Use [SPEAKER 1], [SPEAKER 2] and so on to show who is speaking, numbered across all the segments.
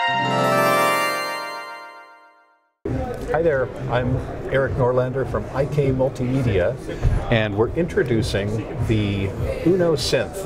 [SPEAKER 1] Hi there, I'm Erik Norlander from IK Multimedia, and we're introducing the UNO Synth,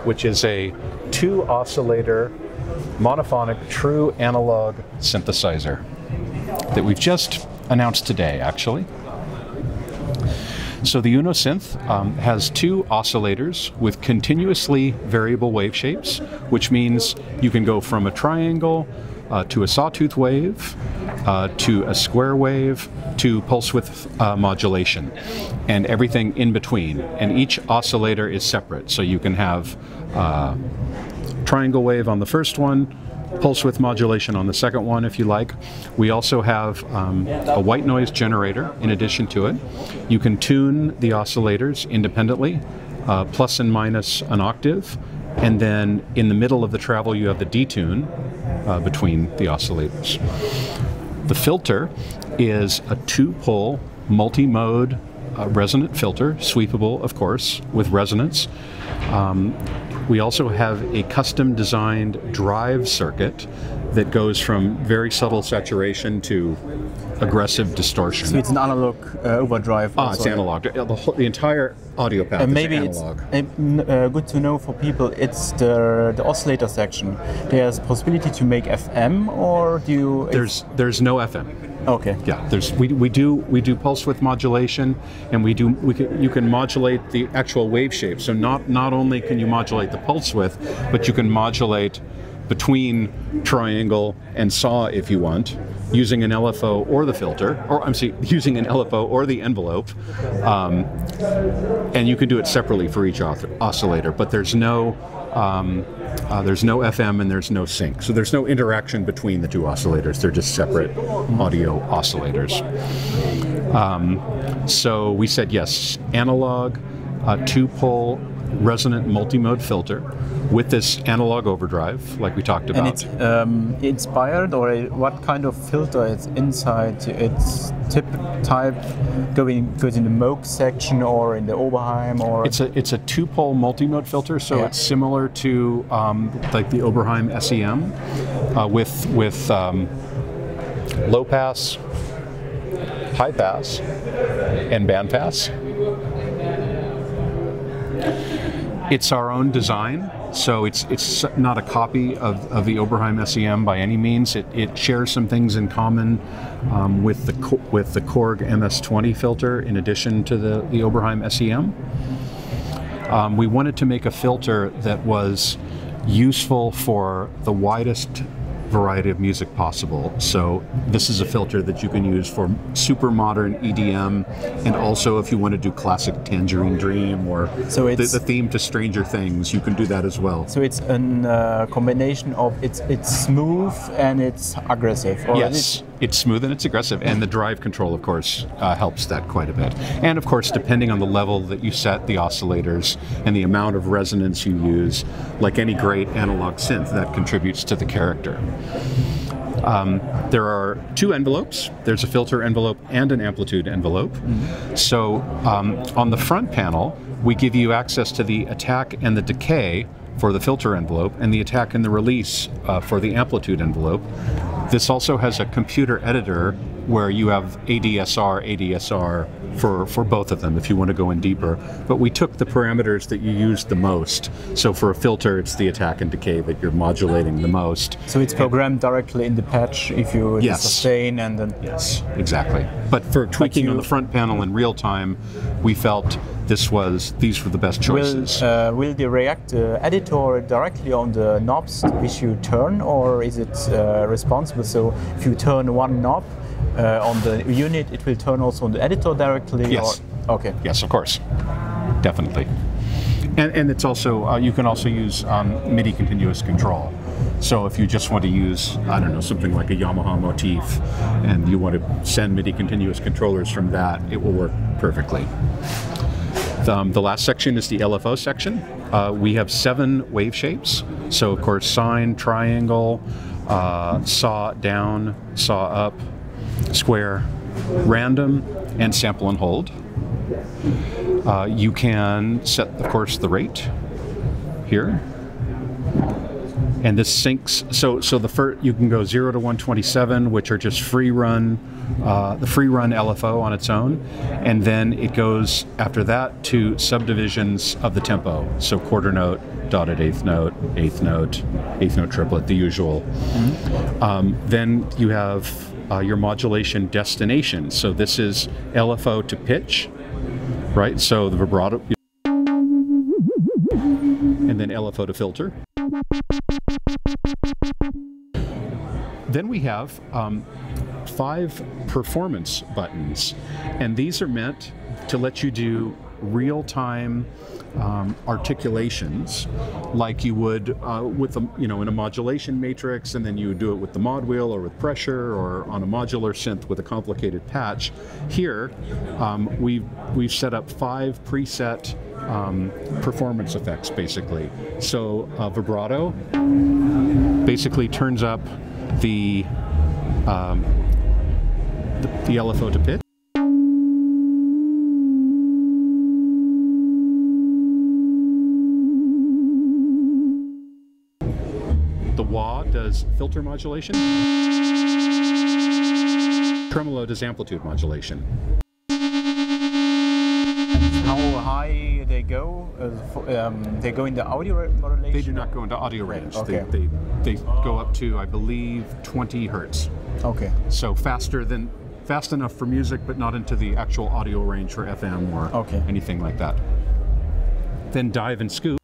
[SPEAKER 1] which is a 2-oscillator monophonic true analog synthesizer that we've just announced today, actually. So the UNO Synth has 2 oscillators with continuously variable wave shapes, which means you can go from a triangle to a sawtooth wave, to a square wave, to pulse width modulation, and everything in between. And each oscillator is separate, so you can have triangle wave on the first one, pulse width modulation on the second one if you like. We also have a white noise generator in addition to it. You can tune the oscillators independently, plus and minus an octave, and then in the middle of the travel you have the detune between the oscillators. The filter is a 2-pole multi-mode resonant filter, sweepable of course, with resonance. We also have a custom designed drive circuit that goes from very subtle saturation to aggressive distortion.
[SPEAKER 2] So it's an analog overdrive.
[SPEAKER 1] It's analog. The entire audio path is analog.
[SPEAKER 2] Maybe it's good to know for people, it's the oscillator section. There's possibility to make FM, or do you...
[SPEAKER 1] There's no FM.
[SPEAKER 2] Okay.
[SPEAKER 1] Yeah, we do pulse width modulation, and you can modulate the actual wave shape. So not only can you modulate the pulse width, but you can modulate between triangle and saw if you want, using an LFO or the filter, or using an LFO or the envelope, and you can do it separately for each oscillator. But there's no FM and there's no sync, so there's no interaction between the 2 oscillators. They're just separate audio oscillators. So we said yes, analog, 2-pole resonant multimode filter with this analog overdrive, like we talked about.
[SPEAKER 2] And it's inspired, or what kind of filter is inside? It's type goes in the Moog section or in the Oberheim, or
[SPEAKER 1] it's a 2-pole multimode filter, so yeah. It's similar to like the Oberheim SEM with low pass, high pass, and band pass. It's our own design, so it's not a copy of the Oberheim SEM by any means. It shares some things in common with the Korg MS-20 filter in addition to the Oberheim SEM. We wanted to make a filter that was useful for the widest variety of music possible. So this is a filter that you can use for super modern EDM, and also if you want to do classic Tangerine Dream or the theme to Stranger Things, you can do that as well.
[SPEAKER 2] So it's a combination of it's smooth and it's aggressive. Or
[SPEAKER 1] yes, it's smooth and it's aggressive, and the drive control of course helps that quite a bit. And of course, depending on the level that you set the oscillators and the amount of resonance you use, like any great analog synth, that contributes to the character. There are 2 envelopes. There's a filter envelope and an amplitude envelope. Mm-hmm. So on the front panel, we give you access to the attack and the decay for the filter envelope, and the attack and the release for the amplitude envelope. This also has a computer editor where you have ADSR for both of them if you want to go in deeper. But we took the parameters that you use the most. So for a filter, it's the attack and decay that you're modulating the most.
[SPEAKER 2] So it's programmed directly in the patch if you sustain and then...
[SPEAKER 1] Yes, exactly. But for tweaking on the front panel in real time, we felt these were the best choices.
[SPEAKER 2] Will the React editor directly on the knobs which you turn, or is it responsible? So if you turn one knob on the unit, it will turn also on the editor directly?
[SPEAKER 1] Yes.
[SPEAKER 2] Or? Okay.
[SPEAKER 1] Yes, of course. Definitely. And it's also, you can also use MIDI continuous control. So if you just want to use, I don't know, something like a Yamaha motif, and you want to send MIDI continuous controllers from that, it will work perfectly. The last section is the LFO section. We have 7 wave shapes. So of course, sine, triangle, saw down, saw up, square, random, and sample and hold. You can set, of course, the rate here. and this syncs. So the first, you can go 0 to 127, which are just free run, the free run LFO on its own, and then it goes after that to subdivisions of the tempo. So quarter note, dotted eighth note, eighth note triplet, the usual. Then you have your modulation destination. So this is LFO to pitch, right? So the vibrato, and then LFO to filter. Then we have 5 performance buttons, and these are meant to let you do real-time articulations, like you would with a, in a modulation matrix, and then you would do it with the mod wheel or with pressure or on a modular synth with a complicated patch. Here, we've set up 5 preset performance effects, basically. So vibrato basically turns up the LFO to pitch. The wah does filter modulation. Tremolo does amplitude modulation.
[SPEAKER 2] How high they go? They go in the audio modulation?
[SPEAKER 1] They do not go into audio range.
[SPEAKER 2] Okay.
[SPEAKER 1] They go up to, I believe, 20 hertz.
[SPEAKER 2] Okay.
[SPEAKER 1] So fast enough for music, but not into the actual audio range for FM or anything like that. Then dive and scoop.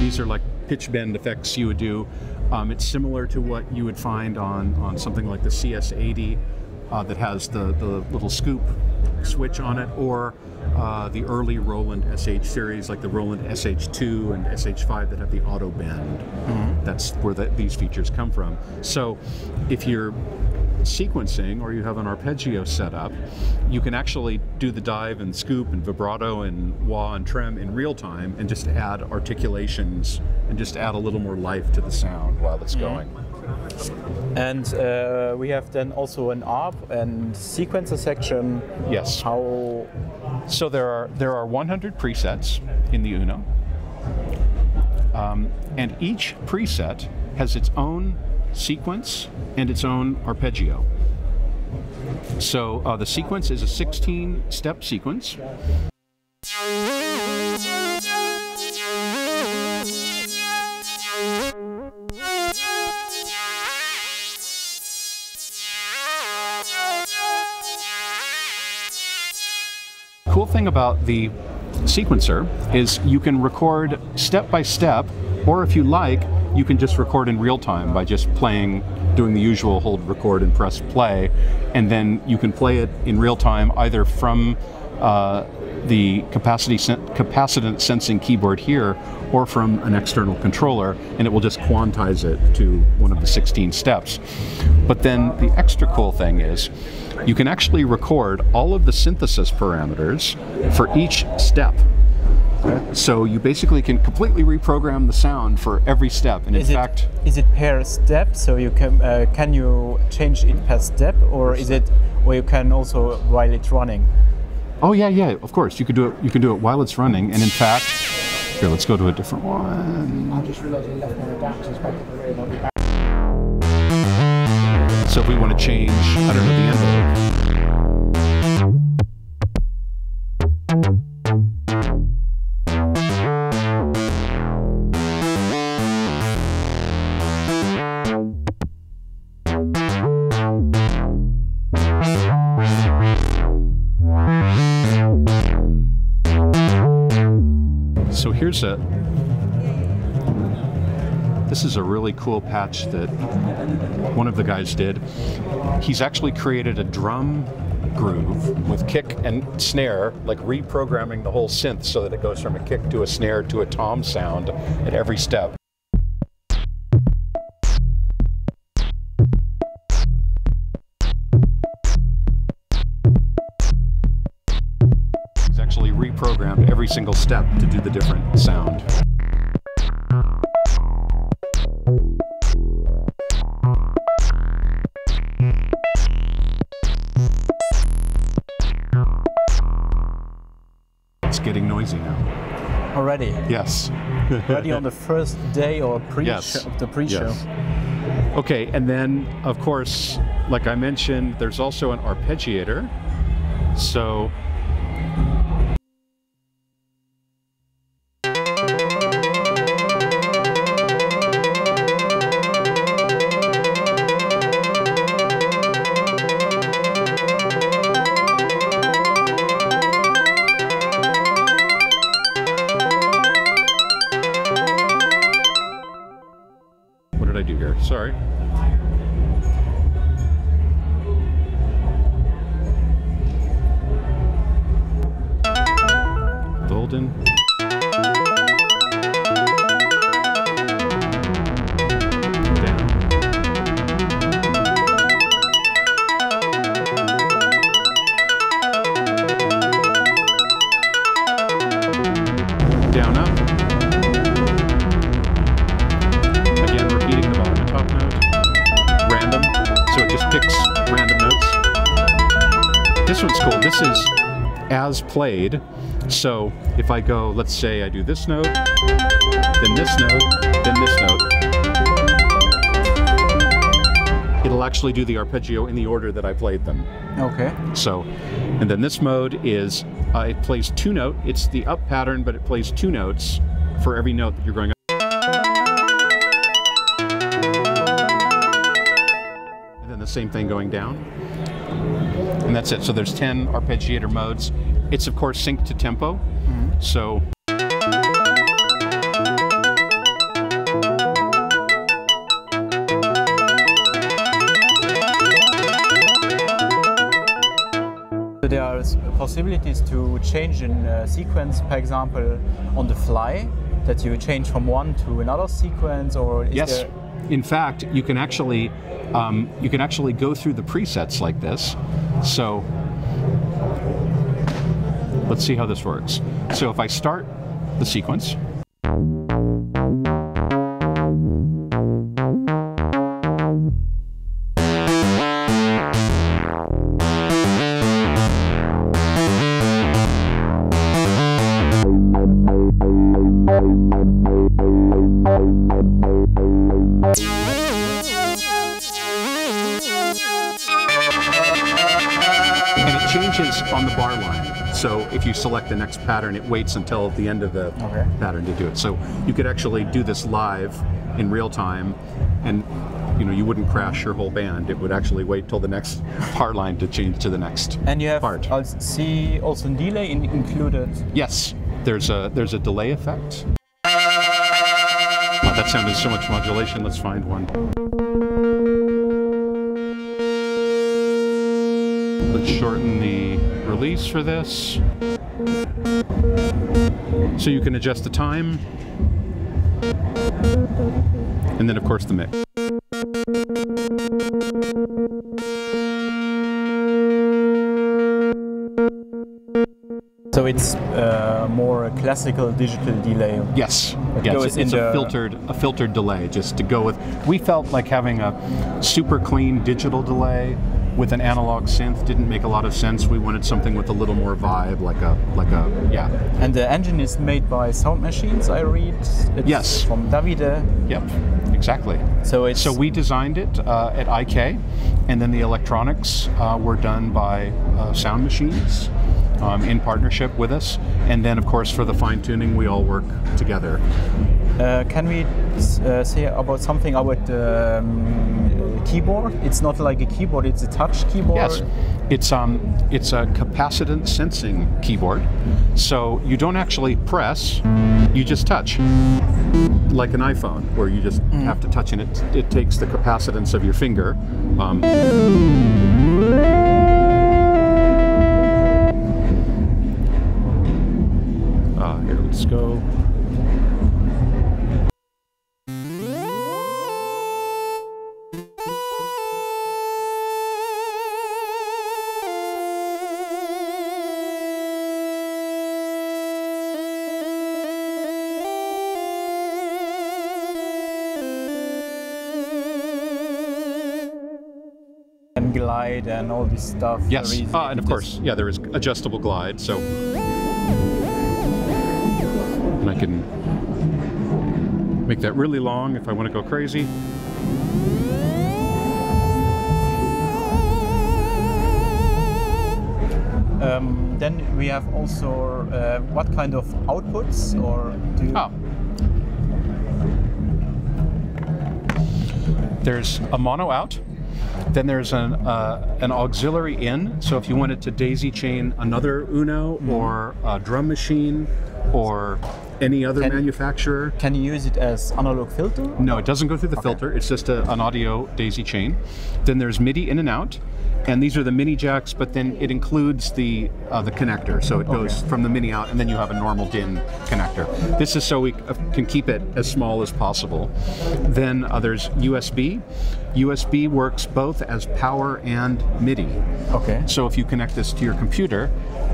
[SPEAKER 1] These are like pitch bend effects you would do. It's similar to what you would find on something like the CS80 that has the little scoop switch on it, or the early Roland SH series, like the Roland SH2 and SH5 that have the auto bend. That's where these features come from. So if you're sequencing or you have an arpeggio set up, you can actually do the dive and scoop and vibrato and wah and trem in real time and just add articulations and just add a little more life to the sound while it's going.
[SPEAKER 2] And we have then also an ARP and sequencer section.
[SPEAKER 1] Yes.
[SPEAKER 2] How?
[SPEAKER 1] So there are 100 presets in the UNO, and each preset has its own sequence and its own arpeggio. So the sequence is a 16-step sequence. Cool thing about the sequencer is you can record step by step, or if you like, you can just record in real time by just playing, doing the usual hold, record, and press play, and then you can play it in real time either from the capacitance sensing keyboard here or from an external controller, and it will just quantize it to one of the 16 steps. But then the extra cool thing is you can actually record all of the synthesis parameters for each step. So you basically can completely reprogram the sound for every step, and in fact,
[SPEAKER 2] is it per step? So you can you change it per step, or is it, or you can also while it's running?
[SPEAKER 1] Oh yeah, of course you could do it. You can do it while it's running, and in fact, here, let's go to a different one.
[SPEAKER 3] I just realised I left my adapters back at the room. I'll be back.
[SPEAKER 1] So if we want to change, I don't know, the envelope. So here's this is a really cool patch that one of the guys did. He's actually created a drum groove with kick and snare, like reprogramming the whole synth so that it goes from a kick to a snare to a tom sound at every step. He's actually reprogrammed every single step to do the different sound. noisy now.
[SPEAKER 2] Already?
[SPEAKER 1] Yes.
[SPEAKER 2] Already on the first day or
[SPEAKER 1] Yes.
[SPEAKER 2] of the pre-show?
[SPEAKER 1] Yes. Okay, and then, of course, like I mentioned, there's also an arpeggiator. So what did I do here? Sorry. Golden. Down. Down, up. Again, repeating the bottom and top note. Random, so it just picks random notes. This one's cool. This is as played. So if I go, let's say I do this note, then this note, then this note, it'll actually do the arpeggio in the order that I played them.
[SPEAKER 2] Okay.
[SPEAKER 1] So, and then this mode is, it plays two note. It's the up pattern, but it plays two notes for every note that you're going up. And then the same thing going down. And that's it. So there's 10 arpeggiator modes. It's of course synced to tempo. Mm-hmm. So
[SPEAKER 2] there are possibilities to change in sequence, for example, on the fly, that you change from one to another sequence, or is
[SPEAKER 1] yes.
[SPEAKER 2] there...
[SPEAKER 1] In fact, you can actually go through the presets like this. So let's see how this works. So if I start the sequence, and it changes on the bar line. So if you select the next pattern, it waits until the end of the pattern to do it. So you could actually do this live in real time, and you wouldn't crash your whole band. It would actually wait till the next bar line to change to the next
[SPEAKER 2] And you have
[SPEAKER 1] part.
[SPEAKER 2] also delay included?
[SPEAKER 1] Yes, there's a delay effect. Oh, that sounded so much modulation. Let's find one. Let's shorten the release for this. So you can adjust the time. And then of course the mix.
[SPEAKER 2] So it's more a classical digital delay.
[SPEAKER 1] Yes, yes, it's a filtered delay, just to go with. We felt like having a super clean digital delay with an analog synth didn't make a lot of sense. We wanted something with a little more vibe, like a yeah.
[SPEAKER 2] And the engine is made by Sound Machines, I read. It's
[SPEAKER 1] yes.
[SPEAKER 2] From Davide.
[SPEAKER 1] Yep, exactly. So we designed it at IK, and then the electronics were done by Sound Machines. In partnership with us, and then of course for the fine tuning we all work together.
[SPEAKER 2] Can we say about something about the keyboard? It's not like a keyboard; it's a touch keyboard.
[SPEAKER 1] Yes, it's a capacitance sensing keyboard. So you don't actually press; you just touch, like an iPhone, where you just have to touch, and it takes the capacitance of your finger. Here, let's go.
[SPEAKER 2] And glide and all this stuff.
[SPEAKER 1] Yes, and of course, yeah, there is adjustable glide, so. can make that really long if I want to go crazy.
[SPEAKER 2] Then we have also what kind of outputs, or do you...
[SPEAKER 1] There's a mono out, then there's an auxiliary in. So if you wanted to daisy chain another UNO or a drum machine or any other manufacturer.
[SPEAKER 2] Can you use it as analog filter?
[SPEAKER 1] No, it doesn't go through the filter. It's just an audio daisy chain. Then there's MIDI in and out. And these are the mini jacks, but then it includes the connector, so it goes from the mini out, and then you have a normal DIN connector. This is so we can keep it as small as possible. Then there's USB. USB works both as power and MIDI.
[SPEAKER 2] Okay.
[SPEAKER 1] So if you connect this to your computer,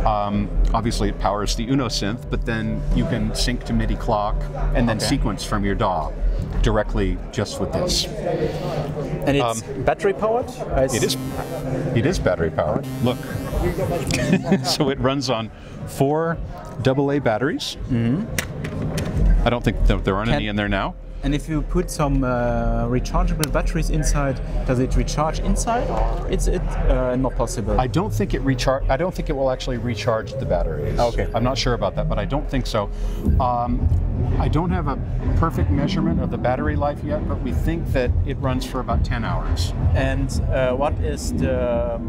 [SPEAKER 1] obviously it powers the UNO Synth, but then you can sync to MIDI clock and then sequence from your DAW directly just with this.
[SPEAKER 2] And it's battery powered?
[SPEAKER 1] It is battery powered. Look. So it runs on 4 AA batteries. I don't think there aren't any in there now.
[SPEAKER 2] And if you put some rechargeable batteries inside, does it recharge inside, or is it not possible?
[SPEAKER 1] I don't think it will actually recharge the batteries.
[SPEAKER 2] Okay.
[SPEAKER 1] I'm not sure about that, but I don't think so. I don't have a perfect measurement of the battery life yet, but we think that it runs for about 10 hours.
[SPEAKER 2] And what is the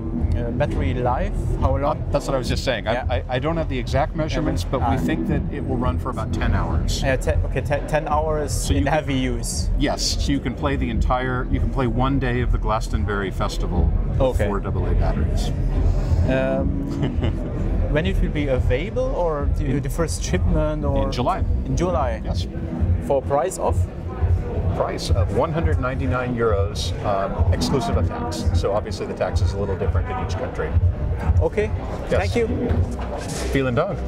[SPEAKER 2] battery life? How long?
[SPEAKER 1] That's what I was just saying.
[SPEAKER 2] Yeah.
[SPEAKER 1] I don't have the exact measurements, but we think that it will run for about 10 hours.
[SPEAKER 2] 10 hours
[SPEAKER 1] So
[SPEAKER 2] in heavy use.
[SPEAKER 1] Yes, so you can play you can play one day of the Glastonbury Festival with 4 AA batteries.
[SPEAKER 2] When it will be available, or the first shipment, or
[SPEAKER 1] In July.
[SPEAKER 2] In July.
[SPEAKER 1] Yes.
[SPEAKER 2] For price of?
[SPEAKER 1] Price of 199 euros, exclusive of tax. So obviously the tax is a little different in each country.
[SPEAKER 2] Okay.
[SPEAKER 1] Yes.
[SPEAKER 2] Thank you.
[SPEAKER 1] Vielen Dank.